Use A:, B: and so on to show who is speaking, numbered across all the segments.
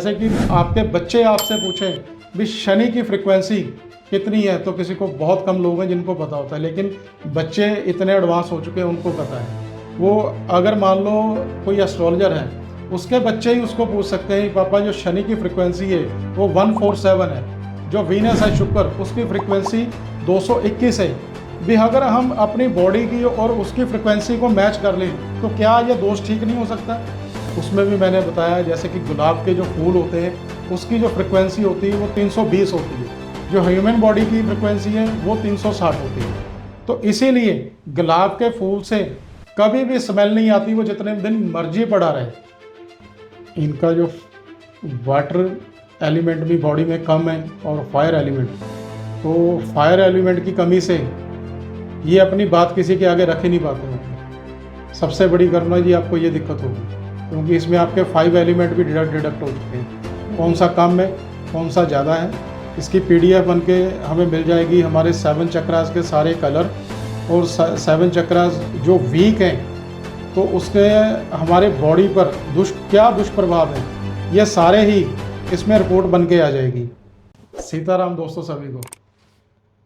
A: जैसे कि आपके बच्चे आपसे पूछें भी शनि की फ्रिक्वेंसी कितनी है, तो किसी को बहुत कम लोग हैं जिनको पता होता है, लेकिन बच्चे इतने एडवांस हो चुके हैं उनको पता है। वो अगर मान लो कोई एस्ट्रोलॉजर है, उसके बच्चे ही उसको पूछ सकते हैं पापा जो शनि की फ्रिक्वेंसी है वो 147 है, जो वीनस है शुक्र उसकी फ्रिक्वेंसी 221 है। भी अगर हम अपनी बॉडी की और उसकी फ्रिक्वेंसी को मैच कर लें तो क्या ये दोष ठीक नहीं हो सकता? उसमें भी मैंने बताया जैसे कि गुलाब के जो फूल होते हैं उसकी जो फ्रिक्वेंसी होती है वो 320 होती है, जो ह्यूमन बॉडी की फ्रिक्वेंसी है वो 360 होती है। तो इसीलिए गुलाब के फूल से कभी भी स्मेल नहीं आती, वो जितने दिन मर्जी पड़ा रहे। इनका जो वाटर एलिमेंट भी बॉडी में कम है और फायर एलिमेंट, तो फायर एलिमेंट की कमी से ये अपनी बात किसी के आगे रख ही नहीं पाते होंगे। सबसे बड़ी करना जी आपको ये दिक्कत होगी, क्योंकि इसमें आपके 5 एलिमेंट भी डिडक्ट हो चुके हैं। कौन सा कम है कौन सा ज़्यादा है, इसकी PDF बन के हमें मिल जाएगी। हमारे 7 चक्रास के सारे कलर और 7 चक्रास जो वीक हैं तो उसके हमारे बॉडी पर क्या दुष्प्रभाव है, ये सारे ही इसमें रिपोर्ट बन के आ जाएगी। सीताराम दोस्तों सभी को।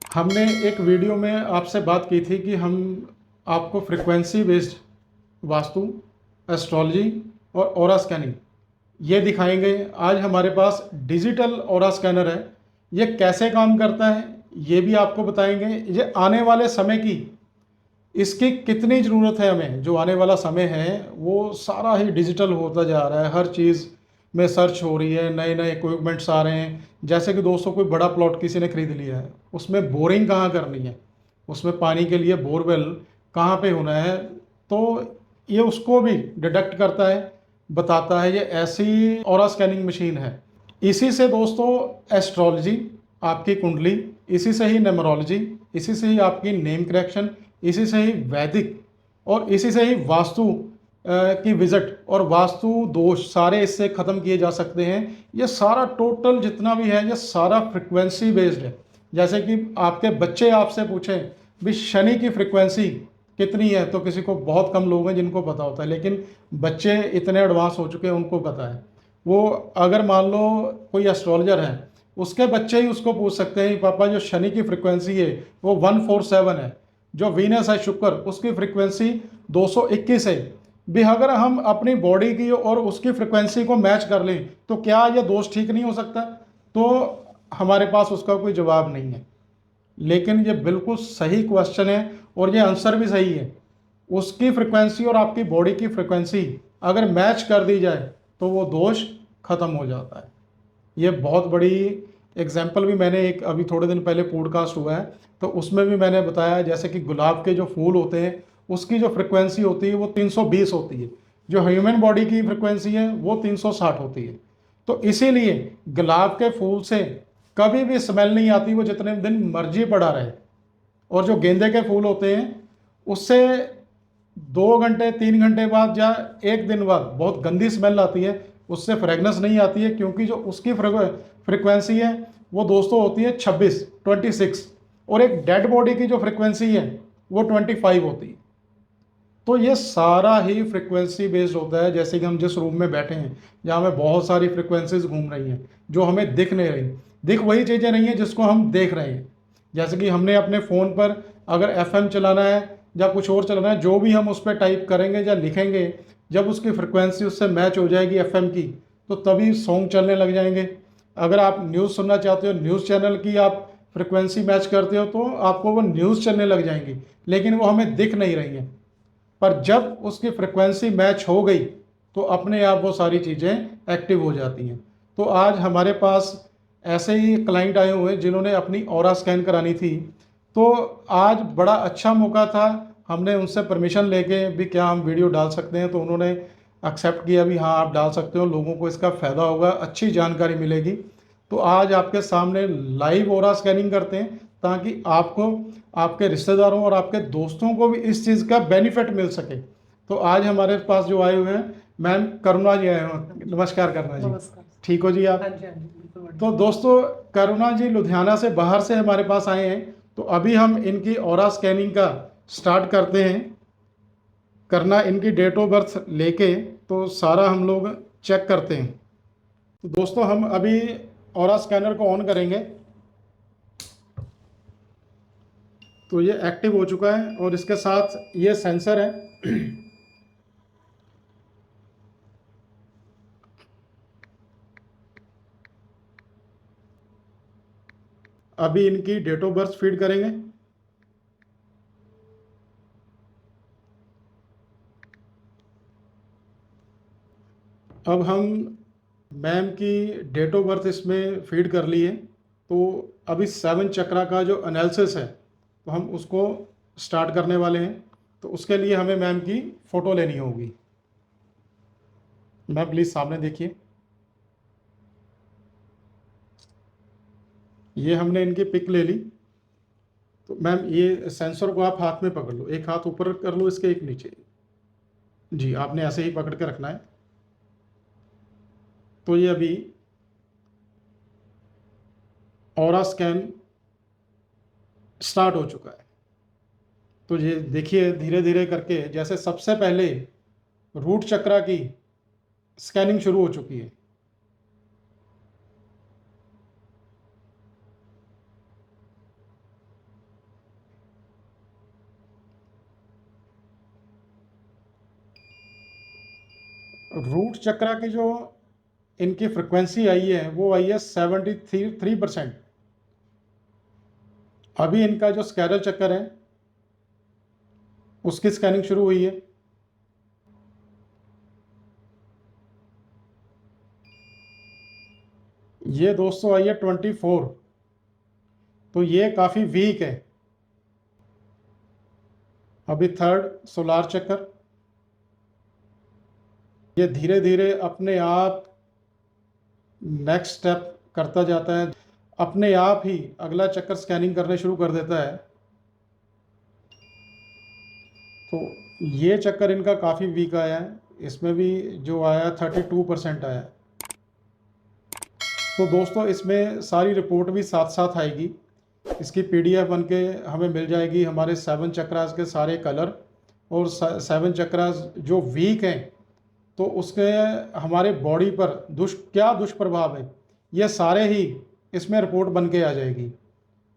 A: हमने एक वीडियो में आपसे बात की थी कि हम आपको फ्रिक्वेंसी बेस्ड वास्तु, एस्ट्रोलॉजी और ऑरा स्कैनिंग ये दिखाएंगे। आज हमारे पास डिजिटल ऑरा स्कैनर है, ये कैसे काम करता है ये भी आपको बताएंगे। ये आने वाले समय की इसकी कितनी ज़रूरत है हमें, जो आने वाला समय है वो सारा ही डिजिटल होता जा रहा है, हर चीज़ में सर्च हो रही है, नए नए इक्विपमेंट्स आ रहे हैं। जैसे कि दोस्तों कोई बड़ा प्लॉट किसी ने खरीद लिया है, उसमें बोरिंग कहाँ करनी है, उसमें पानी के लिए बोरवेल कहाँ पे होना है, तो ये उसको भी डिटेक्ट करता है, बताता है। ये ऐसी ऑरा स्कैनिंग मशीन है। इसी से दोस्तों एस्ट्रोलॉजी, आपकी कुंडली, इसी से ही न्यूमरोलॉजी, इसी से ही आपकी नेम करेक्शन, इसी से ही वैदिक और इसी से ही वास्तु की विजिट और वास्तु दोष सारे इससे ख़त्म किए जा सकते हैं। ये सारा टोटल जितना भी है ये सारा फ्रिक्वेंसी बेस्ड है। जैसे कि आपके बच्चे आपसे पूछें भी शनि की फ्रिक्वेंसी कितनी है, तो किसी को बहुत कम लोग हैं जिनको पता होता है, लेकिन बच्चे इतने एडवांस हो चुके हैं उनको पता है। वो अगर मान लो कोई एस्ट्रोलॉजर है, उसके बच्चे ही उसको पूछ सकते हैं पापा जो शनि की फ्रिक्वेंसी है वो 147 है, जो वीनस है शुक्र उसकी फ्रिक्वेंसी 221 है। भी अगर हम अपनी बॉडी की और उसकी फ्रिक्वेंसी को मैच कर लें तो क्या यह दोष ठीक नहीं हो सकता? तो हमारे पास उसका कोई जवाब नहीं है, लेकिन ये बिल्कुल सही क्वेश्चन है और ये आंसर भी सही है। उसकी फ्रिक्वेंसी और आपकी बॉडी की फ्रिक्वेंसी अगर मैच कर दी जाए तो वो दोष खत्म हो जाता है। ये बहुत बड़ी एग्जाम्पल भी मैंने एक अभी थोड़े दिन पहले पॉडकास्ट हुआ है तो उसमें भी मैंने बताया, जैसे कि गुलाब के जो फूल होते हैं उसकी जो फ्रिक्वेंसी होती है वो 320 होती है, जो ह्यूमन बॉडी की फ्रिक्वेंसी है वो 360 होती है। तो इसीलिए गुलाब के फूल से कभी भी स्मेल नहीं आती, वो जितने दिन मर्जी पड़ा रहे। और जो गेंदे के फूल होते हैं उससे 2 घंटे 3 घंटे बाद या 1 दिन बाद बहुत गंदी स्मेल आती है, उससे फ्रेगनेंस नहीं आती है, क्योंकि जो उसकी फ्रिक्वेंसी है वो दोस्तों होती है 26 और एक डेड बॉडी की जो फ्रिक्वेंसी है वो 25 होती है। तो ये सारा ही फ्रिक्वेंसी बेस्ड होता है। जैसे कि हम जिस रूम में बैठे हैं जहाँ में बहुत सारी फ्रिक्वेंसीज घूम रही हैं जो हमें दिख नहीं रही, दिख वही चीज़ें रही हैं जिसको हम देख रहे हैं। जैसे कि हमने अपने फ़ोन पर अगर FM चलाना है या कुछ और चलाना है, जो भी हम उस पर टाइप करेंगे या लिखेंगे, जब उसकी फ्रिक्वेंसी उससे मैच हो जाएगी FM की तो तभी सॉन्ग चलने लग जाएंगे। अगर आप न्यूज़ सुनना चाहते हो, न्यूज़ चैनल की आप फ्रिक्वेंसी मैच करते हो तो आपको वो न्यूज़ चलने लग जाएंगी, लेकिन वो हमें दिख नहीं रही हैं। पर जब उसकी फ्रिक्वेंसी मैच हो गई तो अपने आप वो सारी चीज़ें एक्टिव हो जाती हैं। तो आज हमारे पास ऐसे ही क्लाइंट आए हुए हैं जिन्होंने अपनी ऑरा स्कैन करानी थी, तो आज बड़ा अच्छा मौका था। हमने उनसे परमिशन लेके भी क्या हम वीडियो डाल सकते हैं, तो उन्होंने एक्सेप्ट किया भी हाँ आप डाल सकते हो, लोगों को इसका फ़ायदा होगा, अच्छी जानकारी मिलेगी। तो आज आपके सामने लाइव ऑरा स्कैनिंग करते हैं ताकि आपको, आपके रिश्तेदारों और आपके दोस्तों को भी इस चीज़ का बेनिफिट मिल सके। तो आज हमारे पास जो आए हुए हैं मैम करुणा जी आए हुए। नमस्कार करुणा जी।
B: नमस्कार।
A: ठीक हो जी आप?
B: हाँ जी, हाँ जी, बिल्कुल बढ़िया।
A: तो दोस्तों करुणा जी लुधियाना से बाहर से हमारे पास आए हैं, तो अभी हम इनकी ऑरा स्कैनिंग का स्टार्ट करते हैं करना। इनकी डेट ऑफ बर्थ लेके तो सारा हम लोग चेक करते हैं। तो दोस्तों हम अभी ऑरा स्कैनर को ऑन करेंगे। तो ये एक्टिव हो चुका है और इसके साथ ये सेंसर है। अभी इनकी डेट ऑफ बर्थ फीड करेंगे। अब हम मैम की डेट ऑफ बर्थ इसमें फीड कर ली है। तो अभी 7 चक्रा का जो एनालिसिस है तो हम उसको स्टार्ट करने वाले हैं। तो उसके लिए हमें मैम की फ़ोटो लेनी होगी। मैम प्लीज़ सामने देखिए, ये हमने इनकी पिक ले ली। तो मैम ये सेंसर को आप हाथ में पकड़ लो, एक हाथ ऊपर कर लो इसके, एक नीचे। जी, आपने ऐसे ही पकड़ के रखना है। तो ये अभी ऑरा स्कैन स्टार्ट हो चुका है। तो ये देखिए धीरे धीरे करके जैसे सबसे पहले रूट चक्रा की स्कैनिंग शुरू हो चुकी है। रूट चक्रा की जो इनकी फ्रिक्वेंसी आई है वो आई है 73%। अभी इनका जो स्कैरल चक्कर है उसकी स्कैनिंग शुरू हुई है। ये दोस्तों आई है 24। तो ये काफ़ी वीक है। अभी थर्ड सोलार चक्कर, ये धीरे धीरे अपने आप नेक्स्ट स्टेप करता जाता है, अपने आप ही अगला चक्कर स्कैनिंग करने शुरू कर देता है। तो ये चक्कर इनका काफ़ी वीक आया है, इसमें भी जो आया 32% आया है। तो दोस्तों इसमें सारी रिपोर्ट भी साथ साथ आएगी। इसकी PDF बन के हमें मिल जाएगी, हमारे 7 चक्रास के सारे कलर और 7 चक्रास जो वीक हैं तो उसके हमारे बॉडी पर क्या दुष्प्रभाव है, ये सारे ही इसमें रिपोर्ट बन के आ जाएगी।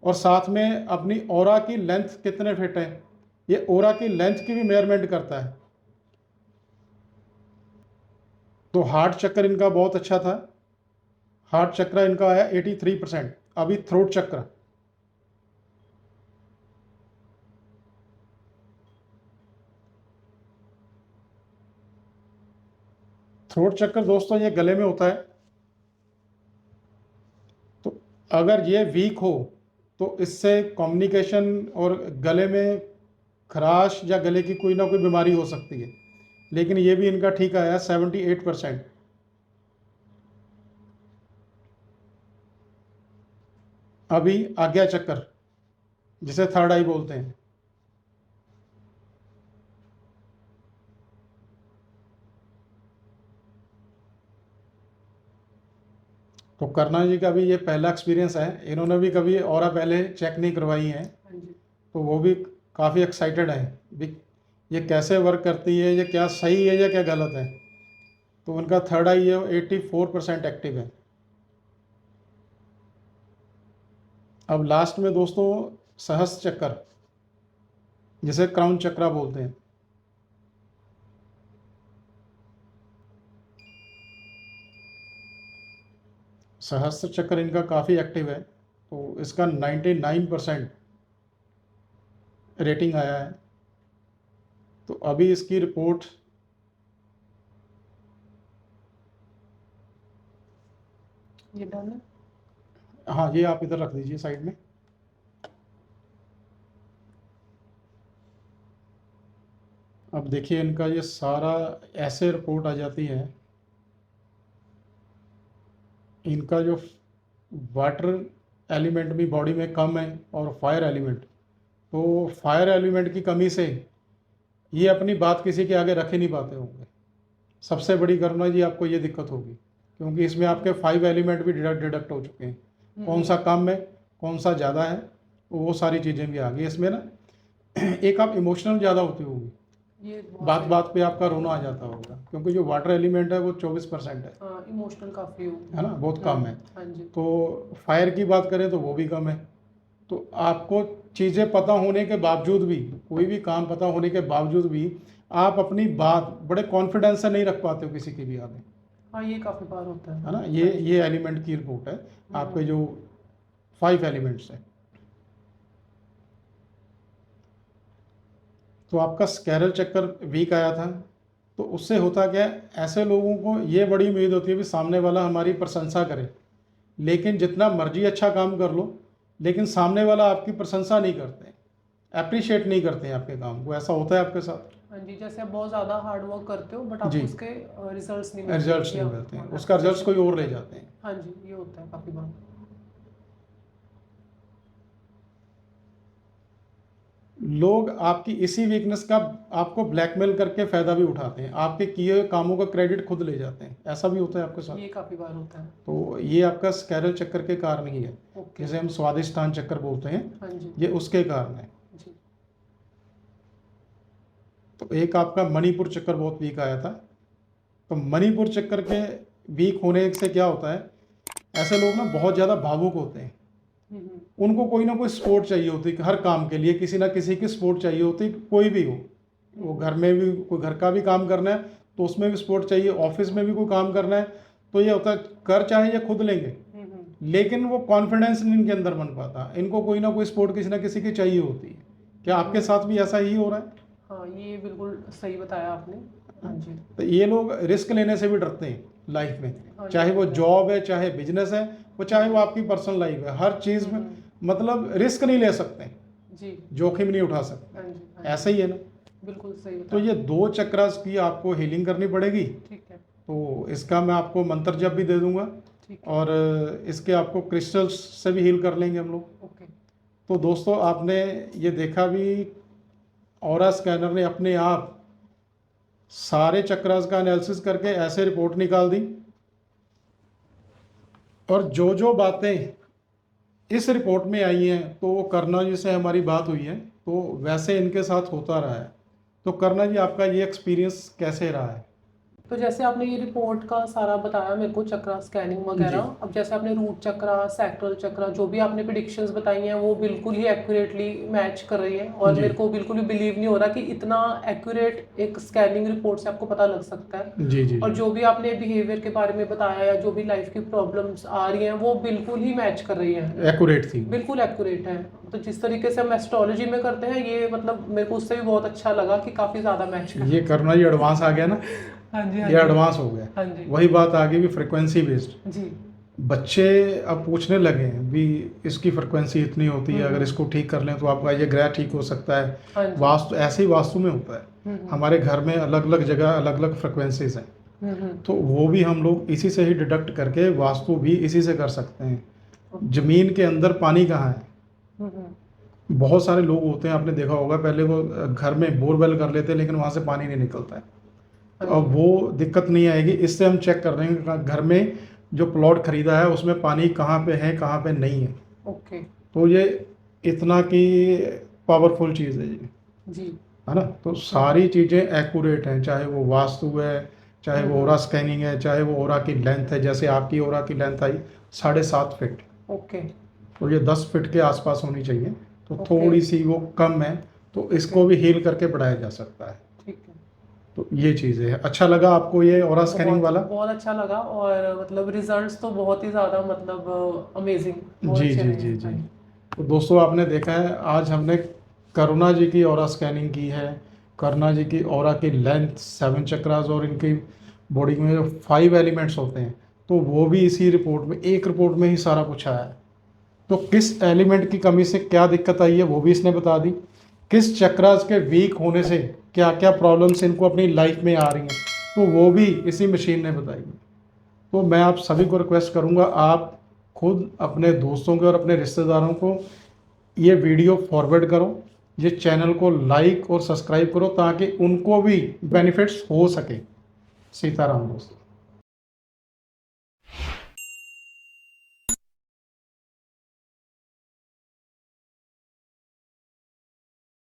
A: और साथ में अपनी ऑरा की लेंथ कितने फिट है, ये ऑरा की लेंथ की भी मेजरमेंट करता है। तो हार्ट चक्कर इनका बहुत अच्छा था, हार्ट चक्र इनका आया 83%। अभी थ्रोट चक्र, थ्रोट चक्कर दोस्तों ये गले में होता है। तो अगर ये वीक हो तो इससे कम्युनिकेशन और गले में खराश या गले की कोई ना कोई बीमारी हो सकती है, लेकिन ये भी इनका ठीक आया 78%। अभी आज्ञा चक्कर जिसे थर्ड आई बोलते हैं, तो करना जी का भी ये पहला एक्सपीरियंस है, इन्होंने भी कभी और पहले चेक नहीं करवाई हैं। तो वो भी काफ़ी एक्साइटेड है भी ये कैसे वर्क करती है, ये क्या सही है या क्या गलत है। तो उनका थर्ड आई है 84% एक्टिव है। अब लास्ट में दोस्तों सहस्त्र चक्कर जिसे क्राउन चक्रा बोलते हैं, सहस्त्र चक्र इनका काफ़ी एक्टिव है। तो इसका 99% रेटिंग आया है। तो अभी इसकी रिपोर्ट
B: ये डन है।
A: हाँ, ये आप इधर रख दीजिए साइड में। अब देखिए इनका ये सारा ऐसे रिपोर्ट आ जाती है। इनका जो वाटर एलिमेंट भी बॉडी में कम है और फायर एलिमेंट, तो फायर एलिमेंट की कमी से ये अपनी बात किसी के आगे रख ही नहीं पाते होंगे। सबसे बड़ी करना जी आपको ये दिक्कत होगी, क्योंकि इसमें आपके 5 एलिमेंट भी डिडक्ट हो चुके हैं। कौन सा कम है कौन सा ज़्यादा है वो सारी चीज़ें भी आ गई इसमें ना। एक आप इमोशनल ज़्यादा होती होगी,
B: ये
A: बात बात पे आपका रोना आ जाता होगा, क्योंकि जो वाटर एलिमेंट है वो 24% है
B: इमोशनल काफ़ी हो।
A: है ना, बहुत कम है।
B: हाँ जी।
A: तो फायर की बात करें तो वो भी कम है। तो आपको चीज़ें पता होने के बावजूद भी, कोई भी काम पता होने के बावजूद भी आप अपनी बात बड़े कॉन्फिडेंस से नहीं रख पाते हो किसी की भी आगे,
B: हाँ, ये काफ़ी बार होता है।
A: है ना। ये एलिमेंट की रिपोर्ट है, आपके जो 5 एलिमेंट्स हैं। तो आपका स्कैरल चक्कर वीक आया था, तो उससे होता क्या है, ऐसे लोगों को ये बड़ी उम्मीद होती है कि सामने वाला हमारी प्रशंसा करे, लेकिन जितना मर्जी अच्छा काम कर लो, लेकिन सामने वाला आपकी प्रशंसा नहीं करते, अप्रिशिएट नहीं करते हैं आपके काम को। ऐसा होता है आपके साथ?
B: हाँ जी, जैसे आप बहुत ज़्यादा हार्ड वर्क करते हो बट आपको
A: जी,
B: उसके रिजल्ट्स नहीं मिलते
A: रिजल्ट्स नहीं
B: या
A: मिलते हैं, उसका रिजल्ट्स कोई और ले जाते हैं।
B: हाँ जी, ये होता है काफ़ी बार।
A: लोग आपकी इसी वीकनेस का आपको ब्लैकमेल करके फ़ायदा भी उठाते हैं, आपके किए हुए कामों का क्रेडिट खुद ले जाते हैं। ऐसा भी होता है आपके साथ?
B: ये काफ़ी बार होता है।
A: तो ये आपका स्कैरल चक्कर के कारण ही है,
B: ओके।
A: जिसे हम स्वादिष्टान चक्कर बोलते हैं,
B: हाँ जी।
A: ये उसके कारण है।
B: जी।
A: तो एक आपका मणिपुर चक्कर बहुत वीक आया था। तो मणिपुर चक्कर के वीक होने से क्या होता है, ऐसे लोग ना बहुत ज़्यादा भावुक होते हैं, उनको कोई ना कोई सपोर्ट चाहिए होती है, हर काम के लिए किसी ना किसी की सपोर्ट चाहिए होती है, कोई भी हो। वो घर में भी कोई घर का भी काम करना है तो उसमें भी सपोर्ट चाहिए, ऑफिस में भी कोई काम करना है तो ये होता है कर चाहे ये खुद लेंगे, लेकिन वो कॉन्फिडेंस नहीं इनके अंदर बन पाता, इनको कोई ना कोई सपोर्ट किसी ना किसी की चाहिए होती है। क्या आपके साथ भी ऐसा ही हो रहा है?
B: हाँ, ये बिल्कुल सही बताया आपने। हाँ जी।
A: तो ये लोग रिस्क लेने से भी डरते हैं लाइफ में,
B: हाँ,
A: चाहे
B: ये
A: वो
B: तो है।
A: जॉब है, चाहे बिजनेस है, वो चाहे वो आपकी पर्सनल लाइफ है, हर चीज़ में मतलब रिस्क नहीं ले सकते,
B: जी।
A: जोखिम नहीं उठा सकते।
B: हाँ जी। हाँ
A: ऐसा ही है ना।
B: जी, बिल्कुल सही
A: तो
B: बताया।
A: ये 2 चक्रास की आपको हीलिंग करनी पड़ेगी।
B: ठीक है।
A: तो इसका मैं आपको मंत्र जप भी दे दूंगा,
B: ठीक है।
A: और इसके आपको क्रिस्टल्स से भी हील कर लेंगे हम लोग।
B: ओके।
A: तो दोस्तों आपने ये देखा भी, ऑरा स्कैनर ने अपने आप सारे चक्रास का एनालिसिस करके ऐसे रिपोर्ट निकाल दी, और जो जो बातें इस रिपोर्ट में आई हैं तो वो करना जी से हमारी बात हुई है तो वैसे इनके साथ होता रहा है। तो करना जी, आपका ये एक्सपीरियंस कैसे रहा है?
B: तो जैसे आपने ये रिपोर्ट का सारा बताया मेरे को, चक्रा स्कैनिंग वगैरह, अब जैसे आपने रूट चक्रा, सैक्रल चक्रा, जो भी आपने प्रिडिक्शंस बताई हैं वो बिल्कुल ही एक्यूरेटली मैच कर रही है, और
A: जी।
B: मेरे को बिल्कुल भी बिलीव नहीं हो रहा कि इतना एक्यूरेट एक स्कैनिंग रिपोर्ट से आपको पता लग सकता है।
A: जी जी
B: और
A: जी।
B: जो भी आपने बिहेवियर के बारे में बताया या जो भी लाइफ की प्रॉब्लम्स आ रही हैं वो बिल्कुल ही मैच कर रही हैं,
A: एक्यूरेट थी।
B: बिल्कुल एक्यूरेट है। तो जिस तरीके से हम एस्ट्रोलॉजी में करते हैं ये, मतलब मेरे को उससे भी बहुत अच्छा लगा कि काफ़ी ज़्यादा मैच कर
A: ये करना जी एडवांस आ गया ना।
B: हाँ जी। हाँ
A: ये
B: जी।
A: एडवांस हो गया।
B: हाँ जी।
A: वही बात आ गई भी फ्रिक्वेंसी बेस्ड।
B: जी।
A: बच्चे अब पूछने लगे हैं भी इसकी फ्रिक्वेंसी इतनी होती है, अगर इसको ठीक कर लें तो आपका ये ग्रह ठीक हो सकता है।
B: हाँ जी।
A: वास्तु ऐसे ही वास्तु में होता है, हमारे घर में अलग अलग जगह अलग अलग फ्रिक्वेंसीज हैं, तो वो भी हम लोग इसी से ही डिडक्ट करके वास्तु भी इसी से कर सकते हैं। जमीन के अंदर पानी कहाँ है? बहुत सारे लोग होते हैं, आपने देखा होगा, पहले वो घर में बोरवेल कर लेते हैं लेकिन वहाँ से पानी नहीं निकलता है। तो अब वो दिक्कत नहीं आएगी, इससे हम चेक कर रहे हैं कि घर में जो प्लॉट खरीदा है उसमें पानी कहाँ पे है कहाँ पे नहीं है।
B: ओके।
A: तो ये इतना की पावरफुल चीज़ है जी,
B: जी।
A: है ना। तो सारी चीज़ें एक्यूरेट हैं, चाहे वो वास्तु है, चाहे वो ओरा स्कैनिंग है, चाहे वो ओरा की लेंथ है, जैसे आपकी ओरा की लेंथ आई 7.5 फीट,
B: ओके।
A: तो ये 10 फीट के आसपास होनी चाहिए, तो
B: ओके।
A: थोड़ी सी वो कम है, तो इसको भी हील करके बढ़ाया जा सकता है।
B: ठीक है।
A: तो ये चीज़ें है। अच्छा लगा आपको ये ओरा स्कैनिंग वाला?
B: बहुत अच्छा लगा, और मतलब रिजल्ट्स तो बहुत ही ज़्यादा मतलब अमेजिंग,
A: जी जी जी जी। तो दोस्तों आपने देखा है, आज हमने करुणा जी की ओरा स्कैनिंग की है। करुणा जी की ओरा की लेंथ, 7 चक्रास, और इनकी बॉडी में जो 5 एलिमेंट्स होते हैं, तो वो भी इसी रिपोर्ट में, एक रिपोर्ट में ही सारा कुछ आया है। तो किस एलिमेंट की कमी से क्या दिक्कत आई है वो भी इसने बता दी, किस चक्रास के वीक होने से क्या क्या प्रॉब्लम्स इनको अपनी लाइफ में आ रही हैं, तो वो भी इसी मशीन ने बताई। तो मैं आप सभी को रिक्वेस्ट करूंगा, आप खुद अपने दोस्तों के और अपने रिश्तेदारों को ये वीडियो फॉरवर्ड करो, ये चैनल को लाइक और सब्सक्राइब करो, ताकि उनको भी बेनिफिट्स हो सके। सीताराम दोस्तों।